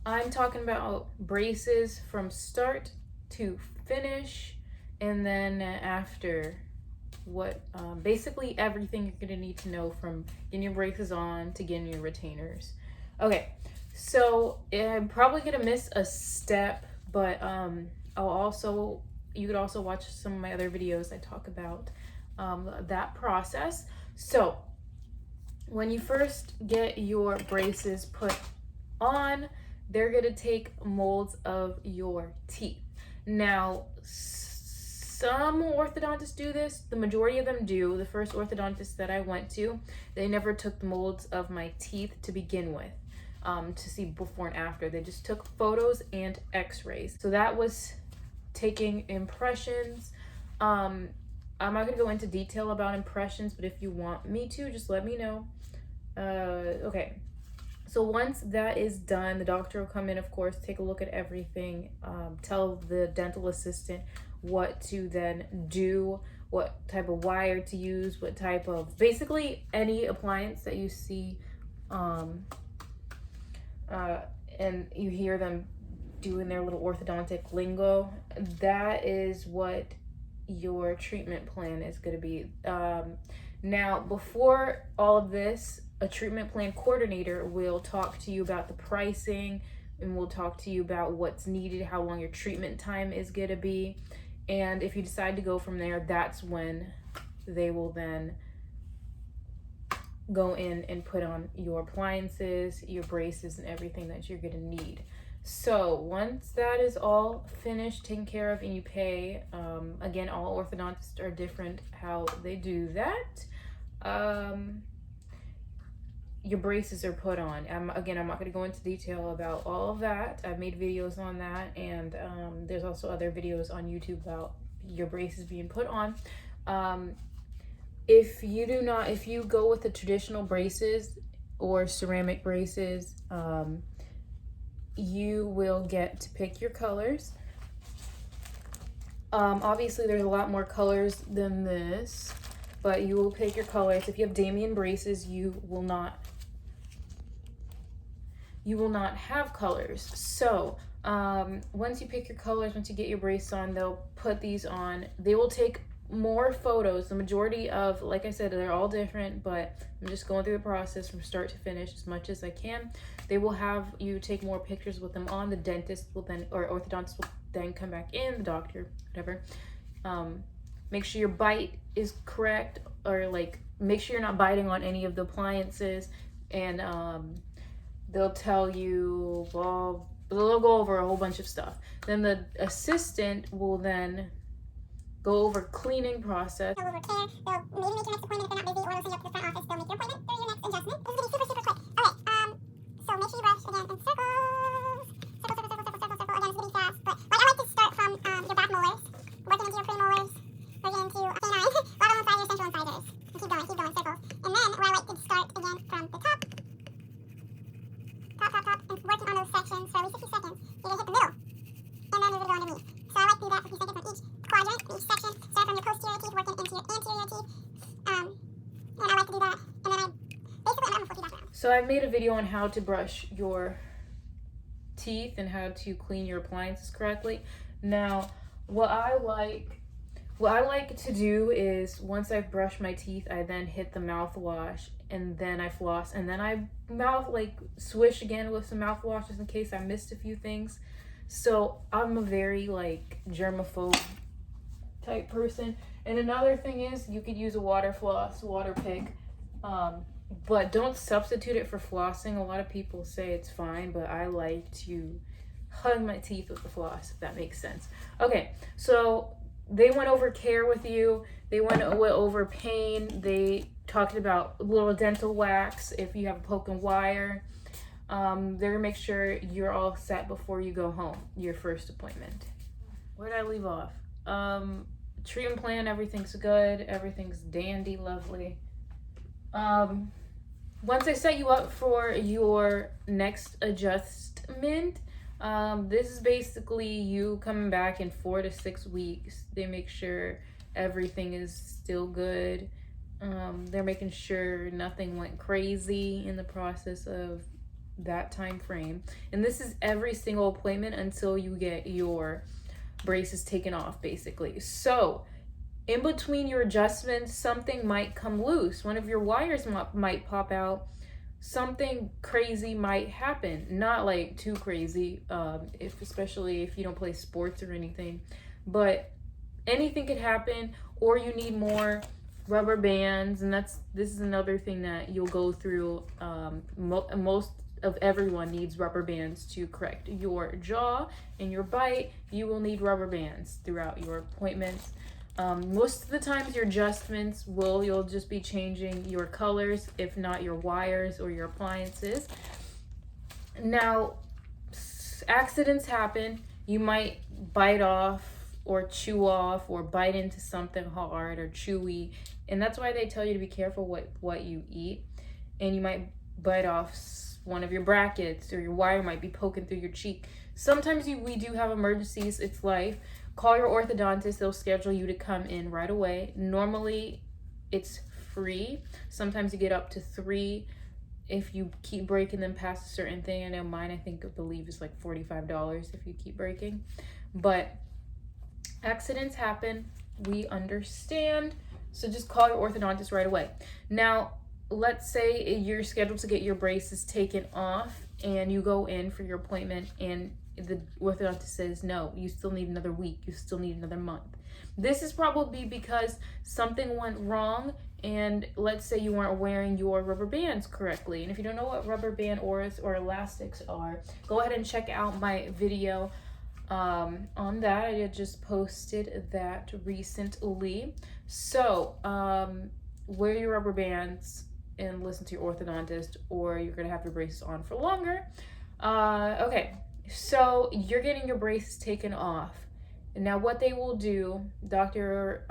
I'm talking about braces from start to finish, and then after what basically everything you're gonna need to know from getting your braces on to getting your retainers. Okay, so I'm probably gonna miss a step, but you could also watch some of my other videos. I talk about that process. So when you first get your braces put on, they're gonna take molds of your teeth. Now, some orthodontists do this. The majority of them do. The first orthodontist that I went to, they never took the molds of my teeth to begin with, to see before and after. They just took photos and x-rays. So that was taking impressions. I'm not gonna go into detail about impressions, but if you want me to, just let me know. Okay. So once that is done, the doctor will come in, of course, take a look at everything, tell the dental assistant what to then do, what type of wire to use, what type of, basically any appliance that you see, and you hear them doing their little orthodontic lingo, that is what your treatment plan is going to be. Now, before all of this, a treatment plan coordinator will talk to you about the pricing, and we'll talk to you about what's needed, how long your treatment time is going to be. And if you decide to go from there, that's when they will then go in and put on your appliances, your braces, and everything that you're going to need. So once that is all finished, taken care of, and you pay, again, all orthodontists are different how they do that. Your braces are put on. Again, I'm not going to go into detail about all of that. I've made videos on that, and there's also other videos on YouTube about your braces being put on. If you go with the traditional braces or ceramic braces, you will get to pick your colors. Obviously there's a lot more colors than this, but you will pick your colors. If you have Damien braces, you will not have colors. So once you pick your colors, once you get your brace on, they'll put these on. They will take more photos. The majority of, like I said, they're all different, but I'm just going through the process from start to finish as much as I can. They will have you take more pictures with them on. The dentist will then, or orthodontist will then come back in, the doctor, whatever. Make sure your bite is correct, or like make sure you're not biting on any of the appliances, and they'll tell you, well, they'll go over a whole bunch of stuff. Then the assistant will then go over cleaning process. They'll over care. They'll maybe make your next appointment if they're not busy, or they'll send you up to the front office. They'll make your appointment. They'll do your next adjustment. This is gonna be super, super quick. All right. So make sure you brush again in circles. Circle, circle, circle, circle, circle, circle. Again, it's gonna be fast, but like I like to start from your back molars, working into your premolars, working into canine, lateral incisors, central incisors, and keep going, circles. And then where I like to start again from the top, and working on those sections for at least a few seconds. You're gonna hit the middle, and then you're gonna go underneath. So I like to do that for a few seconds on each quadrant, each section. Start from your posterior teeth, working into your anterior teeth. And I like to do that. And then I'm a full teeth now. So I made a video on how to brush your teeth and how to clean your appliances correctly. Now, what I like to do is once I've brushed my teeth, I then hit the mouthwash, and then I floss, and then I swish again with some mouthwash just in case I missed a few things. So I'm a very germaphobe type person. And another thing is you could use a water floss, water pick, but don't substitute it for flossing. A lot of people say it's fine, but I like to hug my teeth with the floss, if that makes sense. Okay, so they went over care with you. They went over pain. They talked about a little dental wax if you have a broken wire. They're gonna make sure you're all set before you go home, your first appointment. Where did I leave off? Treatment plan, everything's good. Everything's dandy, lovely. Once I set you up for your next adjustment, this is basically you coming back in 4 to 6 weeks. They make sure everything is still good. They're making sure nothing went crazy in the process of that time frame. And this is every single appointment until you get your braces taken off, basically. So in between your adjustments, something might come loose. One of your wires might pop out. Something crazy might happen. Not like too crazy, especially if you don't play sports or anything. But anything could happen, or you need more rubber bands, and this is another thing that you'll go through. Most of everyone needs rubber bands to correct your jaw and your bite. You will need rubber bands throughout your appointments. Most of the times your adjustments you'll just be changing your colors, if not your wires or your appliances. Now, accidents happen. You might bite off or chew off or bite into something hard or chewy, and that's why they tell you to be careful what you eat. And you might bite off one of your brackets, or your wire might be poking through your cheek. Sometimes we do have emergencies. It's life. Call your orthodontist. They'll schedule you to come in right away. Normally it's free. Sometimes you get up to 3 if you keep breaking them past a certain thing. I know mine, I believe is like $45 if you keep breaking. But accidents happen. We understand. So just call your orthodontist right away. Now, let's say you're scheduled to get your braces taken off and you go in for your appointment and the orthodontist says, no, you still need another week. You still need another month. This is probably because something went wrong, and let's say you weren't wearing your rubber bands correctly. And if you don't know what rubber band or elastics are, go ahead and check out my video on that. I just posted that recently. So wear your rubber bands and listen to your orthodontist, or you're gonna have your braces on for longer. Okay, so you're getting your braces taken off. Now what they will do, doctor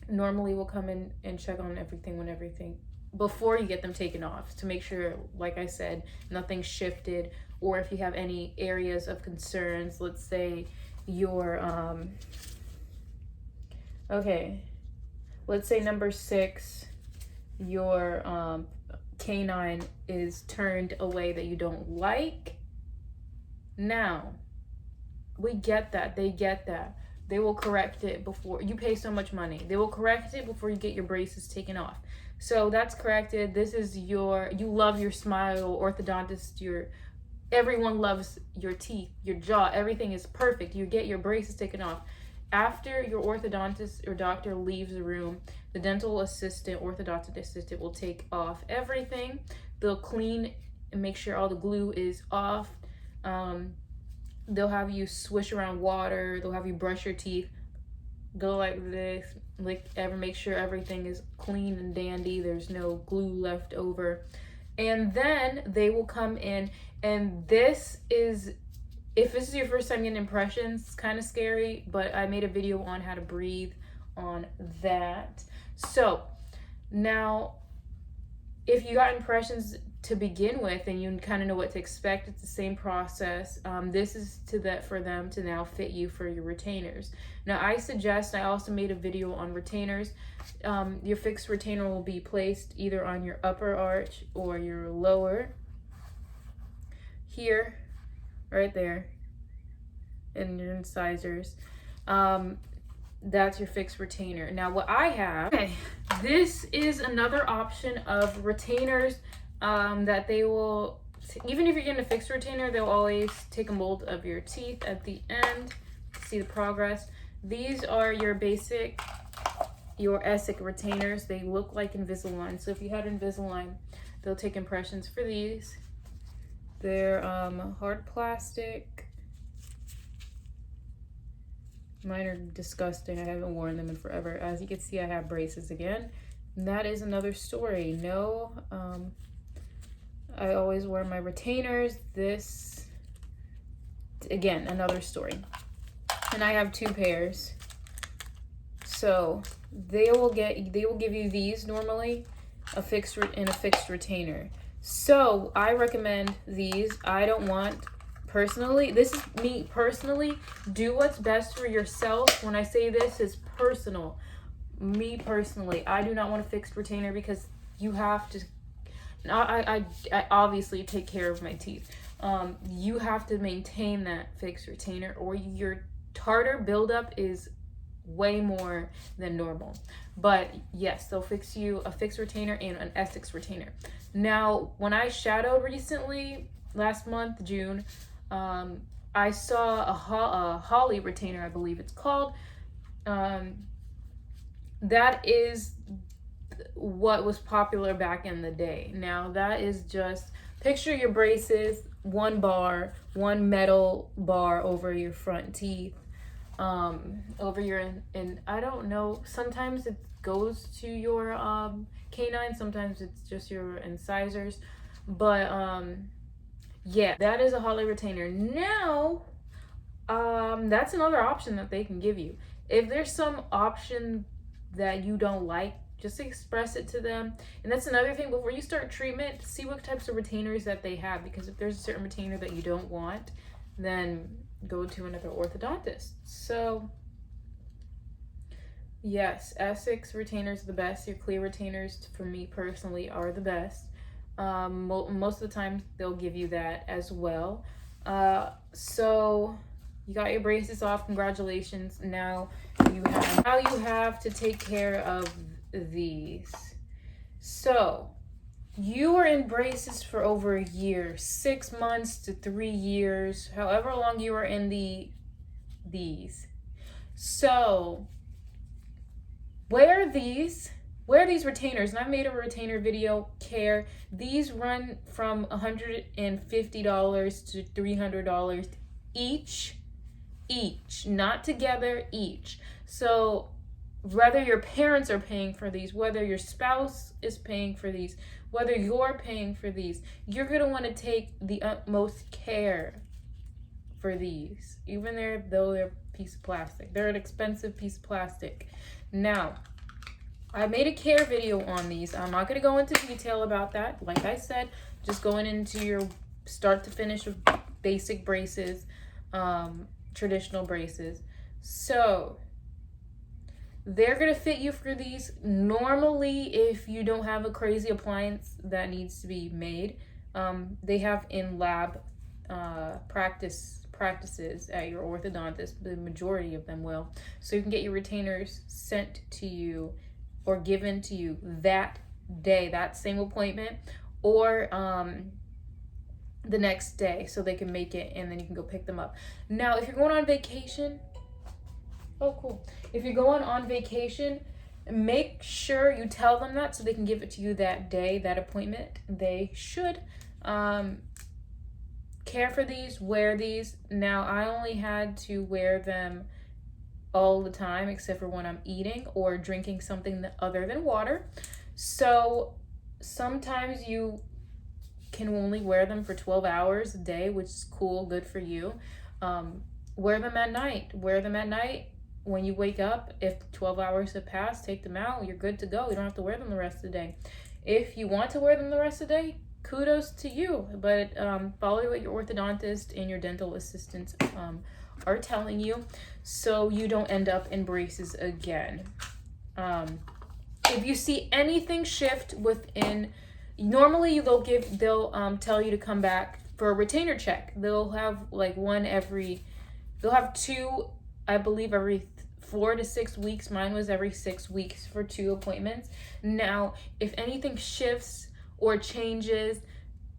normally will come in and check on everything before you get them taken off, to make sure, like I said, nothing shifted, or if you have any areas of concerns. Let's say your let's say number 6, your canine is turned a way that you don't like. Now, we get that. They get that. They will correct it before you pay so much money. They will correct it before you get your braces taken off. So that's corrected. This is you love your smile, orthodontist, everyone loves your teeth, your jaw, everything is perfect. You get your braces taken off. After your orthodontist or doctor leaves the room, the dental assistant, orthodontist assistant will take off everything. They'll clean and make sure all the glue is off. They'll have you swish around water. They'll have you brush your teeth. Go like this, make sure everything is clean and dandy. There's no glue left over. And then they will come in, and if this is your first time getting impressions, it's kind of scary, but I made a video on how to breathe on that. So now, if you got impressions to begin with and you kind of know what to expect, it's the same process. This is for them to now fit you for your retainers. Now I also made a video on retainers. Your fixed retainer will be placed either on your upper arch or your lower, here, right there, and your incisors. That's your fixed retainer. Now what I have, this is another option of retainers that they will, even if you're getting a fixed retainer, they'll always take a mold of your teeth at the end to see the progress. These are your basic, your Esic Retainers. They look like Invisalign. So if you had Invisalign, they'll take impressions for these. They're hard plastic. Mine are disgusting. I haven't worn them in forever. As you can see, I have braces again. And that is another story. No, I always wear my retainers. This, again, another story. And I have 2 pairs. So they will give you these normally, a fixed retainer. So I recommend these. I don't want, personally, this is me personally, do what's best for yourself. When I say this, is personal. Me personally, I do not want a fixed retainer because you have to I obviously take care of my teeth. You have to maintain that fixed retainer, or your tartar buildup is way more than normal. But yes, they'll fix you a fixed retainer and an Essex retainer. Now, when I shadowed recently, last month, June, I saw a Hawley Retainer, I believe it's called. That is what was popular back in the day. Now, that is just, picture your braces, one bar, one metal bar over your front teeth, over your, and I don't know, sometimes it goes to your canine, sometimes it's just your incisors, but yeah, that is a Hawley retainer. Now, that's another option that they can give you. If there's some option that you don't like, just express it to them. And that's another thing, before you start treatment, see what types of retainers that they have, because if there's a certain retainer that you don't want, then go to another orthodontist. So yes, Essex Retainers are the best. Your clear retainers, for me personally, are the best. Most of the time they'll give you that as well. So you got your braces off, congratulations. Now you have to take care of these. So you were in braces for over a year, 6 months to 3 years, however long you were in these. So wear these retainers, and I made a retainer video. These run from $150 to $300 each, not together, each. So whether your parents are paying for these, whether your spouse is paying for these, whether you're paying for these, you're going to want to take the utmost care for these, even though they're a piece of plastic. They're an expensive piece of plastic. Now, I made a care video on these. I'm not going to go into detail about that. Like I said, just going into your start to finish of basic braces, traditional braces. So they're going to fit you for these. Normally, if you don't have a crazy appliance that needs to be made, they have in lab practices at your orthodontist. The majority of them will. So you can get your retainers sent to you or given to you that day, that same appointment, or the next day, so they can make it and then you can go pick them up. Now, if you're going on vacation, oh cool. If you're going on vacation, make sure you tell them that so they can give it to you that day, that appointment. They should care for these, wear these. Now, I only had to wear them all the time except for when I'm eating or drinking something other than water. So sometimes you can only wear them for 12 hours a day, which is cool, good for you. Wear them at night. When you wake up. If 12 hours have passed, take them out. You're good to go. You don't have to wear them the rest of the day. If you want to wear them the rest of the day, kudos to you. But follow what your orthodontist and your dental assistants are telling you, so you don't end up in braces again. If you see anything shift within, normally they'll tell you to come back for a retainer check. They'll have like they'll have two, I believe, every 4 to 6 weeks. Mine was every 6 weeks for 2 appointments. Now, if anything shifts or changes,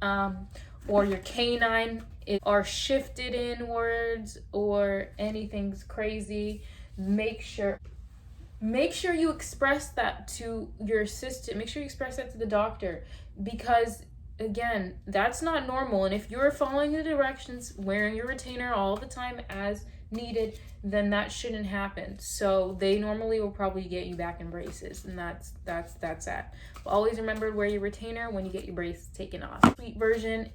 or your canine are shifted inwards, or anything's crazy, make sure you express that to your assistant. Make sure you express that to the doctor, because again, that's not normal. And if you're following the directions, wearing your retainer all the time as needed, then that shouldn't happen. So they normally will probably get you back in braces, and that's that. But always remember to wear your retainer when you get your braces taken off. Sweet version.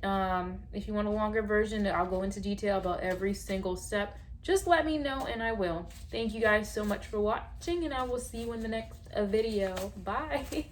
If you want a longer version, I'll go into detail about every single step. Just let me know and I will. Thank you guys so much for watching, and I will see you in the next video. Bye.